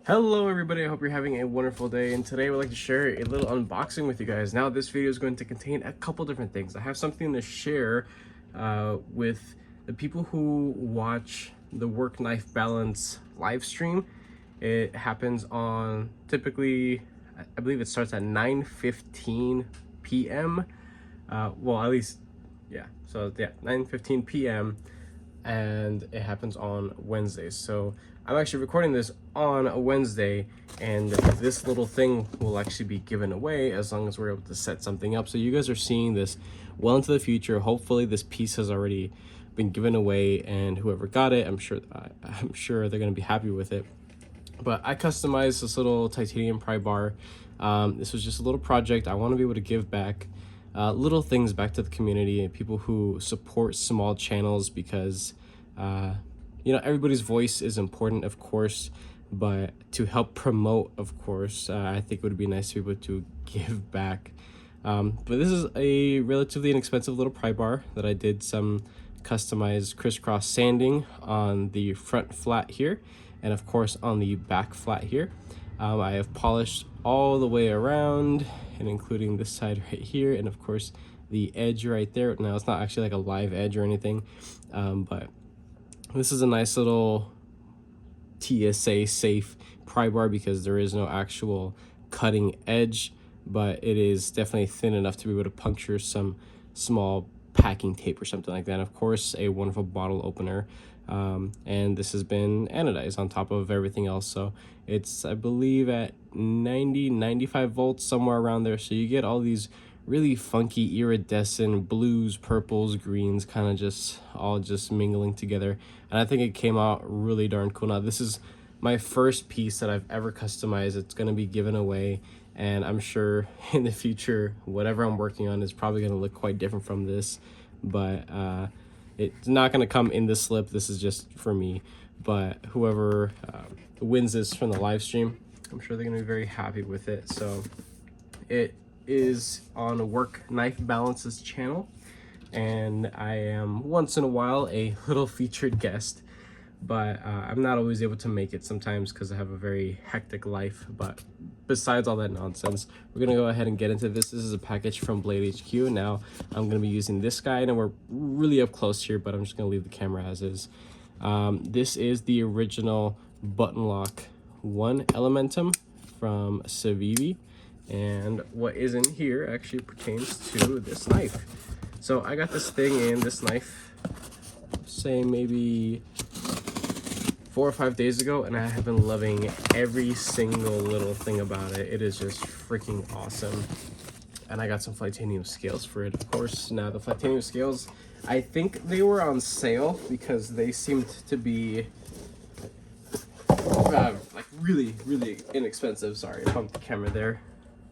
Hello everybody, I hope you're having a wonderful day, and today I would like to share a little unboxing with you guys. Now this video is going to contain a couple different things. I have something to share with the people who watch the work-life balance live stream. It happens on typically, I believe it starts at 9:15 p.m. Well, at least, yeah, so yeah, 9:15 p.m. and it happens on Wednesdays. So I'm actually recording this on a Wednesday, and this little thing will actually be given away as long as we're able to set something up. So you guys are seeing this well into the future. Hopefully this piece has already been given away, and whoever got it, I'm sure they're going to be happy with it. But I customized this little titanium pry bar. This was just a little project. I want to be able to give back little things back to the community and people who support small channels, because everybody's voice is important, of course, but to help promote, of course, I think it would be nice to be able to give back. But this is a relatively inexpensive little pry bar that I did some customized crisscross sanding on the front flat here, and of course on the back flat here. I have polished all the way around, and including this side right here, and of course the edge right there. Now it's not actually like a live edge or anything, but this is a nice little TSA safe pry bar because there is no actual cutting edge, but it is definitely thin enough to be able to puncture some small packing tape or something like that. And of course, a wonderful bottle opener. And this has been anodized on top of everything else. So it's, I believe, at 95 volts, somewhere around there. So you get all these really funky iridescent blues, purples, greens, kind of just all just mingling together. And I think it came out really darn cool. Now this is my first piece that I've ever customized. It's going to be given away, and I'm sure in the future whatever I'm working on is probably going to look quite different from this, but it's not going to come in the slip. This is just for me, but whoever wins this from the live stream, I'm sure they're going to be very happy with it. So it is on Work Knife Balance's channel, and I am once in a while a little featured guest, but I'm not always able to make it sometimes because I have a very hectic life. But besides all that nonsense, we're gonna go ahead and get into this. This is a package from Blade HQ. Now I'm gonna be using this guy, and we're really up close here, but I'm just gonna leave the camera as is. This is the original button lock 1 Elementum from Civivi. And what is in here actually pertains to this knife. So I got this thing in, this knife, say maybe 4 or 5 days ago, and I have been loving every single little thing about it. It is just freaking awesome. And I got some titanium scales for it, of course. Now the titanium scales, I think they were on sale because they seemed to be like really inexpensive. Sorry, I bumped the camera there.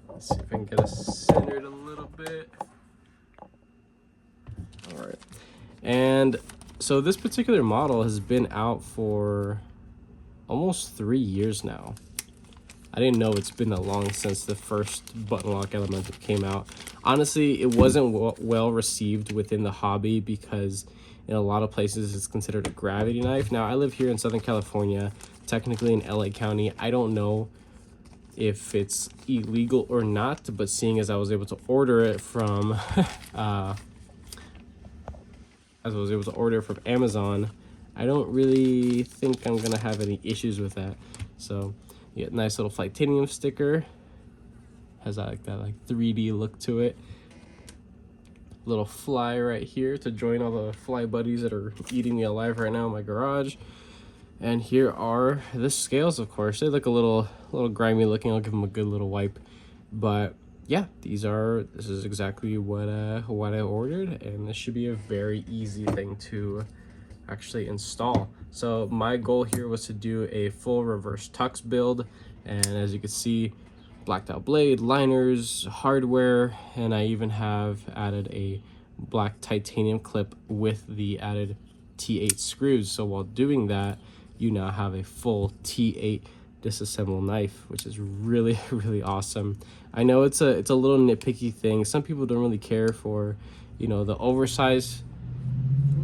Let's see if I can get us centered a little bit. All right. And so this particular model has been out for almost 3 years now. I didn't know it's been that long since the first button lock element came out. Honestly, it wasn't well received within the hobby because in a lot of places it's considered a gravity knife. Now I live here in Southern California, technically in LA County. I don't know if it's illegal or not, but seeing as I was able to order it from Amazon, I don't really think I'm gonna have any issues with that. So you get a nice little titanium sticker, has that 3D look to it. Little fly right here to join all the fly buddies that are eating me alive right now in my garage. And here are the scales, of course. They look a little grimy looking. I'll give them a good little wipe. But yeah, this is exactly what I ordered, and this should be a very easy thing to actually install. So my goal here was to do a full reverse tux build, and as you can see, blacked out blade, liners, hardware, and I even have added a black titanium clip with the added T8 screws. So while doing that, you now have a full T8 disassemble knife, which is really awesome. I know it's a little nitpicky thing. Some people don't really care for, the oversized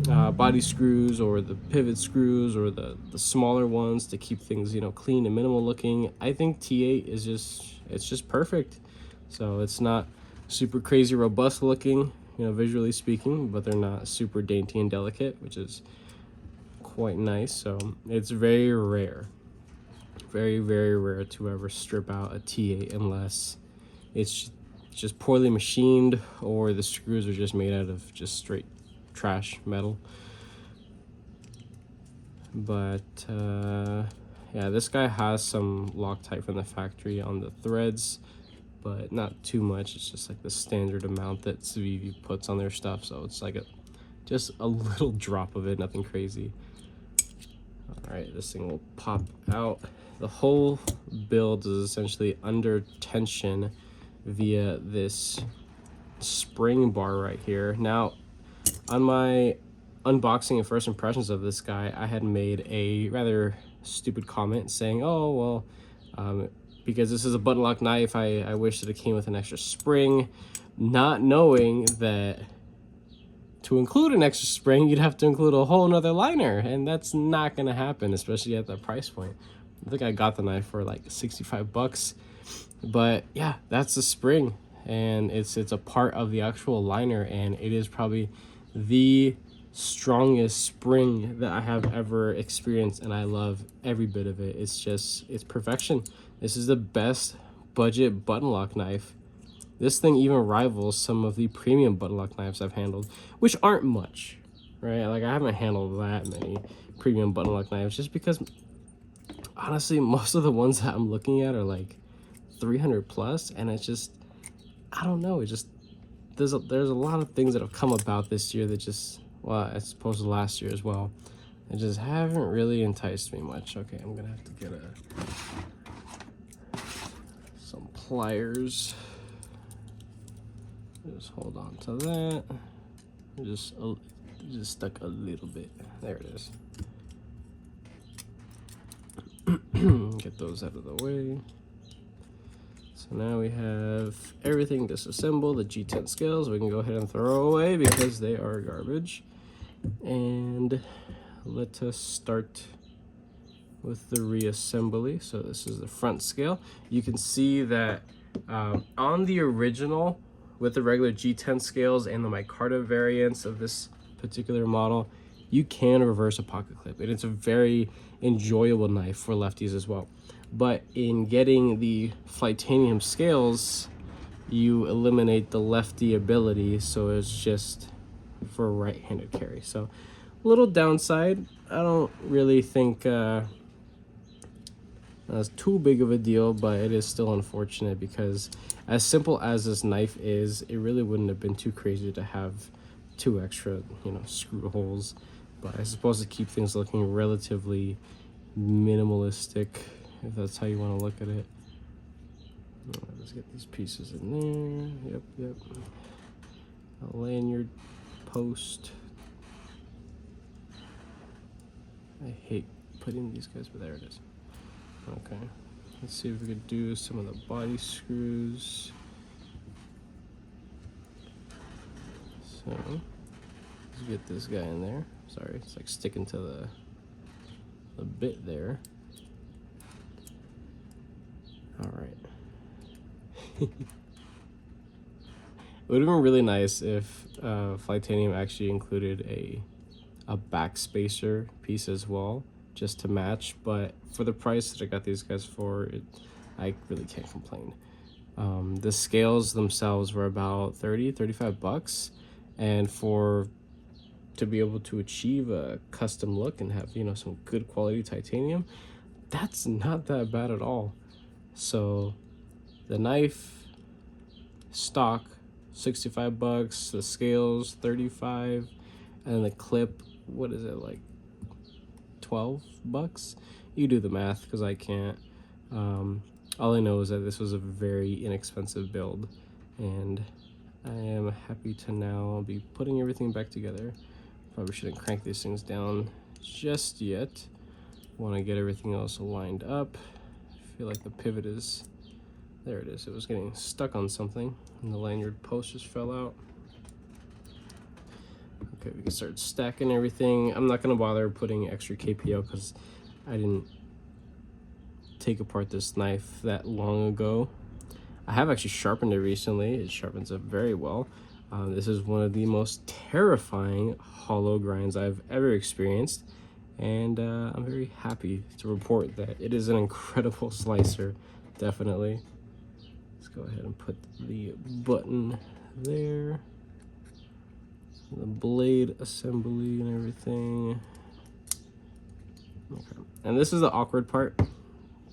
body screws or the pivot screws or the smaller ones to keep things, you know, clean and minimal looking, I think T8 is just perfect. So it's not super crazy robust looking, you know, visually speaking, but they're not super dainty and delicate, which is quite nice. So it's very rare, very rare to ever strip out a T8 unless it's just poorly machined or the screws are just made out of just straight trash metal. But yeah, this guy has some Loctite from the factory on the threads, but not too much. It's just like the standard amount that Civivi puts on their stuff, so it's like just a little drop of it, nothing crazy. All right, this thing will pop out. The whole build is essentially under tension via this spring bar right here. Now, on my unboxing and first impressions of this guy, I had made a rather stupid comment saying, oh, well, because this is a button lock knife, I wish that it came with an extra spring, not knowing that to include an extra spring, you'd have to include a whole nother liner, and that's not gonna happen, especially at that price point. I think I got the knife for like 65 bucks, but yeah, that's the spring, and it's a part of the actual liner, and it is probably the strongest spring that I have ever experienced, and I love every bit of it. It's perfection. This is the best budget button lock knife. This thing even rivals some of the premium button lock knives I've handled, which aren't much, right? Like, I haven't handled that many premium button lock knives just because, honestly, most of the ones that I'm looking at are like 300 plus, and it's just, I don't know, it just, there's a lot of things that have come about this year that just, well, I suppose last year as well, that just haven't really enticed me much. Okay, I'm gonna have to get some pliers. Just hold on to that. Just stuck a little bit. There it is. Get those out of the way. So now we have everything disassembled. The G10 scales we can go ahead and throw away because they are garbage. And let us start with the reassembly. So this is the front scale. You can see that on the original, with the regular G10 scales and the micarta variants of this particular model, you can reverse a pocket clip, and it's a very enjoyable knife for lefties as well. But in getting the Flightanium scales, you eliminate the lefty ability, so it's just for right-handed carry. So a little downside. I don't really think that's too big of a deal, but it is still unfortunate because as simple as this knife is, it really wouldn't have been too crazy to have 2 extra, you know, screw holes. But I suppose to keep things looking relatively minimalistic, if that's how you want to look at it. Let's get these pieces in there. Yep. A lanyard post. I hate putting these guys, but there it is. Okay, let's see if we could do some of the body screws. So let's get this guy in there. Sorry, it's like sticking to the bit there. All right. It would have been really nice if Flightanium actually included a back spacer piece as well, just to match, but for the price that I got these guys for, I really can't complain. The scales themselves were about 35 bucks, and to be able to achieve a custom look and have, you know, some good quality titanium, that's not that bad at all. So the knife stock 65 bucks, the scales 35, and the clip, what is it, like 12 bucks? You do the math because I can't. All I know is that this was a very inexpensive build, and I am happy to now be putting everything back together. Probably shouldn't crank these things down just yet. Want to get everything else lined up. I feel like the pivot is, there it is. It was getting stuck on something and the lanyard post just fell out. Okay, we can start stacking everything. I'm not gonna bother putting extra KPO because I didn't take apart this knife that long ago. I have actually sharpened it recently. It sharpens up very well. This is one of the most terrifying hollow grinds I've ever experienced, and I'm very happy to report that it is an incredible slicer, definitely. Let's go ahead and put the button there, the blade assembly and everything. Okay, and this is the awkward part,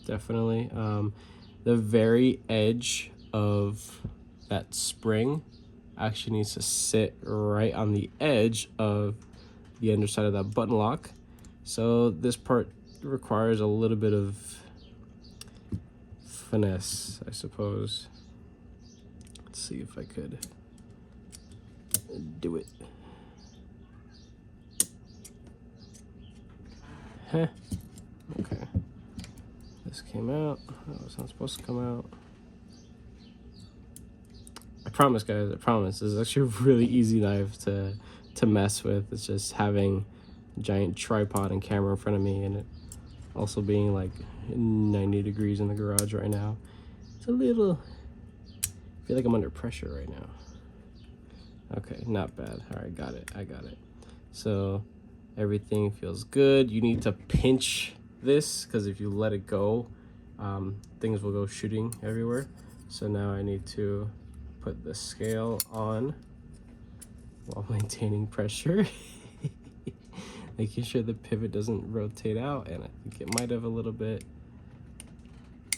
definitely. The very edge of that spring actually needs to sit right on the edge of the underside of that button lock. So this part requires a little bit of finesse, I suppose. Let's see if I could do it. Huh. Okay. This came out. That was not supposed to come out. I promise, guys, I promise. This is actually a really easy knife to mess with. It's just having a giant tripod and camera in front of me, and it also being like 90 degrees in the garage right now. It's a little, I feel like I'm under pressure right now. Okay, not bad. All right, got it. I got it. So everything feels good. You need to pinch this because if you let it go, things will go shooting everywhere. So now I need to put the scale on while maintaining pressure. Making sure the pivot doesn't rotate out, and I think it might have a little bit.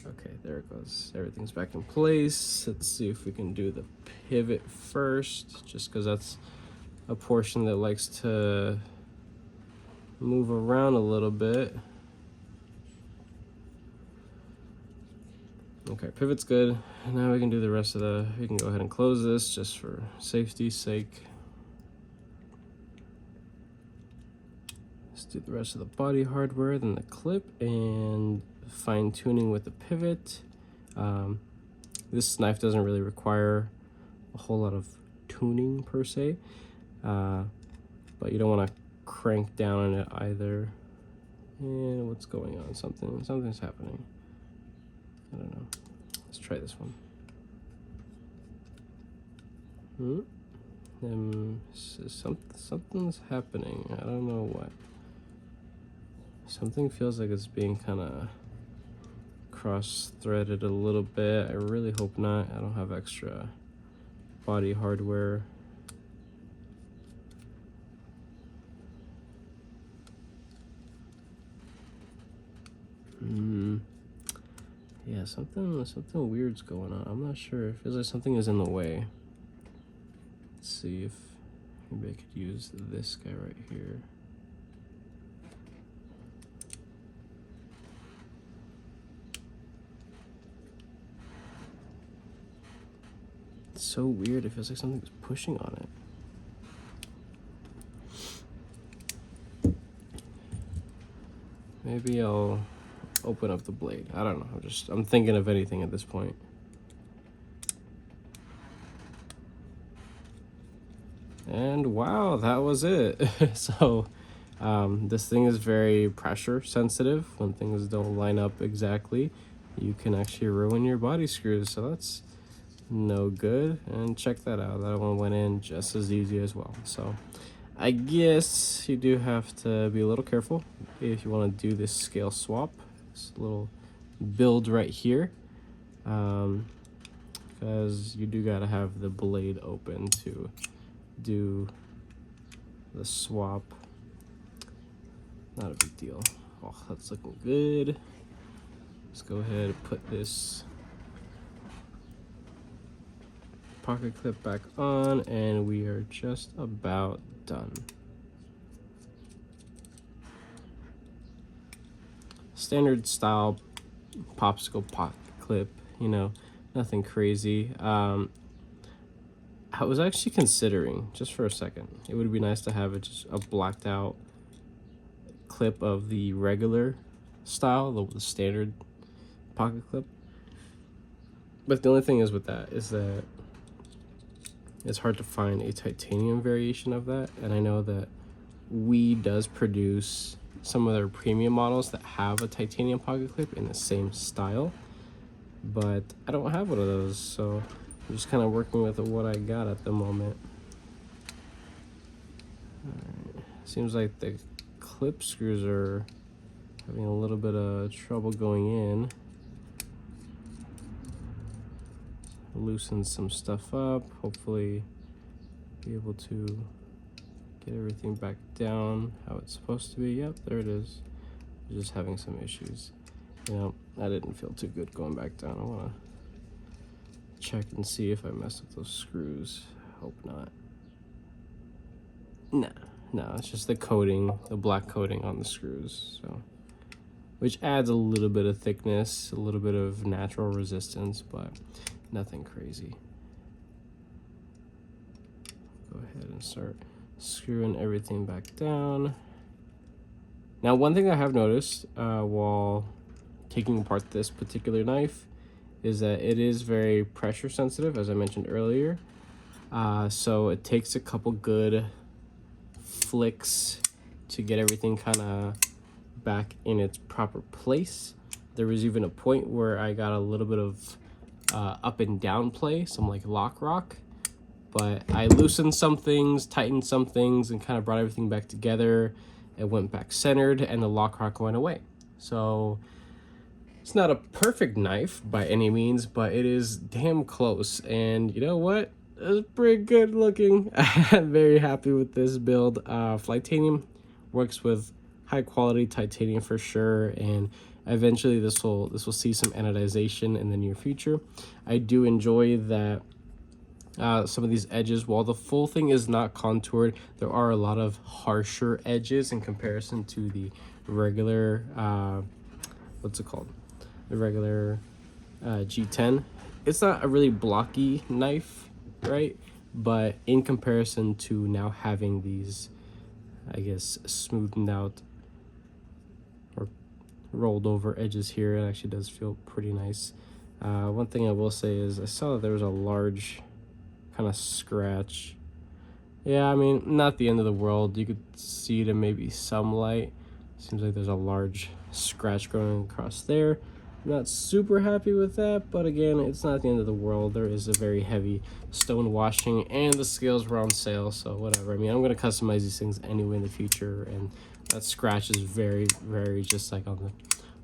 Okay, there it goes. Everything's back in place. Let's see if we can do the pivot first, just because that's a portion that likes to move around a little bit. Okay, pivot's good. Now we can do the rest of we can go ahead and close this just for safety's sake. Let's do the rest of the body hardware, then the clip, and fine tuning with the pivot. This knife doesn't really require a whole lot of tuning per se, but you don't want to crank down on it either. And what's going on? Something's happening. I don't know. Let's try this one. Something's happening. I don't know what. Something feels like it's being kind of cross-threaded a little bit. I really hope not. I don't have extra body hardware. Yeah, something weird's going on. I'm not sure. It feels like something is in the way. Let's see if maybe I could use this guy right here. It's so weird. It feels like something's pushing on it. Maybe I'll open up the blade. I don't know. I'm thinking of anything at this point. And wow, that was it. So this thing is very pressure sensitive. When things don't line up exactly, you can actually ruin your body screws. So that's no good. And check that out. That one went in just as easy as well. So I guess you do have to be a little careful if you want to do this scale swap. This little build right here, because you do gotta have the blade open to do the swap. Not a big deal. Oh, that's looking good. Let's go ahead and put this pocket clip back on, and we are just about done. Standard style popsicle pocket clip, you know, nothing crazy. I was actually considering, just for a second, it would be nice to have just a blacked out clip of the regular style, the standard pocket clip. But the only thing is with that is that it's hard to find a titanium variation of that, and I know that does produce some of their premium models that have a titanium pocket clip in the same style, but I don't have one of those, so I'm just kind of working with what I got at the moment. Seems like the clip screws are having a little bit of trouble going in. Loosen some stuff up, hopefully be able to get everything back down how it's supposed to be. Yep, there it is. Just having some issues. You know, I didn't feel too good going back down. I want to check and see if I messed up those screws. Hope not. No, it's just the coating, the black coating on the screws, so which adds a little bit of thickness, a little bit of natural resistance, but nothing crazy. Go ahead and start screwing everything back down. Now, one thing I have noticed while taking apart this particular knife is that it is very pressure sensitive, as I mentioned earlier. So it takes a couple good flicks to get everything kind of back in its proper place. There was even a point where I got a little bit of up and down play, some like lock rock, but I loosened some things, tightened some things, and kind of brought everything back together. It went back centered and the lock rock went away. So it's not a perfect knife by any means, but it is damn close. And you know what? It's pretty good looking. I'm very happy with this build. Flightanium works with high quality titanium for sure, and eventually this will see some anodization in the near future. I do enjoy that some of these edges, while the full thing is not contoured, there are a lot of harsher edges in comparison to the regular what's it called, the regular G10. It's not a really blocky knife, right? But in comparison to now having these, I guess, smoothed out or rolled over edges here, it actually does feel pretty nice. One thing I will say is I saw that there was a large kind of scratch. Yeah, I mean, not the end of the world. You could see it in maybe some light. Seems like there's a large scratch going across there. I'm not super happy with that, but again, it's not the end of the world. There is a very heavy stone washing, and the scales were on sale, so whatever. I mean, I'm going to customize these things anyway in the future, and that scratch is very, very just like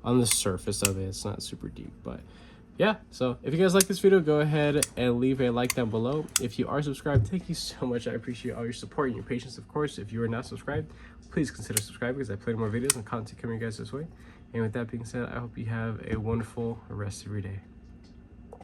on the surface of it. It's not super deep, but yeah. So if you guys like this video, go ahead and leave a like down below. If you are subscribed, thank you so much. I appreciate all your support and your patience, of course. If you are not subscribed, please consider subscribing, because I play more videos and content coming you guys this way. And with that being said, I hope you have a wonderful rest of your day.